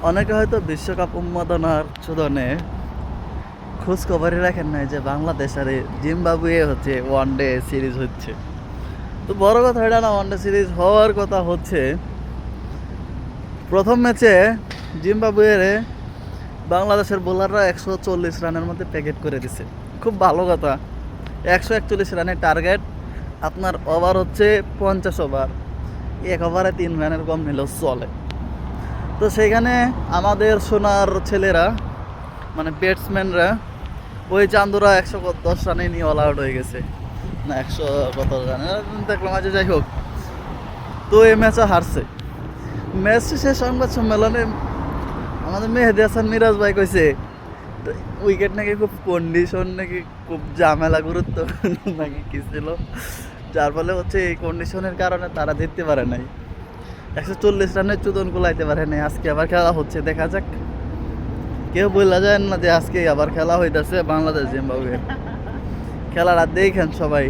অনেকে হয়তো বিশ্বকাপ উন্মাদনার চোদনে খোঁজ খবরই রাখেন নাই যে বাংলাদেশ আর জিম্বাবুয়ে হচ্ছে ওয়ানডে সিরিজ হচ্ছে। তো বড় কথা এটা না, ওয়ানডে সিরিজ হওয়ার কথা হচ্ছে প্রথম ম্যাচে জিম্বাবুয়ের বাংলাদেশের বোলাররা 140 রানের মধ্যে প্যাকেট করে দিছে। খুব ভালো কথা, 141 রানের টার্গেট, আপনার ওভার হচ্ছে 50 ওভার, এক ওভারে 3 রানের কম নিলেও চলে। তো সেইখানে আমাদের সোনার ছেলেরা মানে ব্যাটসম্যানরা ওই চান্দুরা 110 রানে নিয়ে অল আউট হয়ে গেছে, না 100 কত রানে দেখলাম আজ। যাই হোক, তো এই ম্যাচও হারছে। ম্যাচ শেষে সংবাদ সম্মেলনে আমাদের মেহেদি হাসান মিরাজ ভাই কইছে উইকেট নাকি খুব কন্ডিশন, নাকি খুব ঝামেলা গুরুত্বপূর্ণ নাকি কি ছিল, যার ফলে হচ্ছে এই কন্ডিশনের কারণে তারা জিততে পারে নাই, 140 রানের চোদন কুলাইতে পারে নাই। আজকে আবার খেলা হচ্ছে, দেখা যাক। কেউ বলা যায় না যে আজকে আবার খেলা হইতেছে বাংলাদেশ জিম্বাবুয়ে। খেলাটা দেখেন সবাই।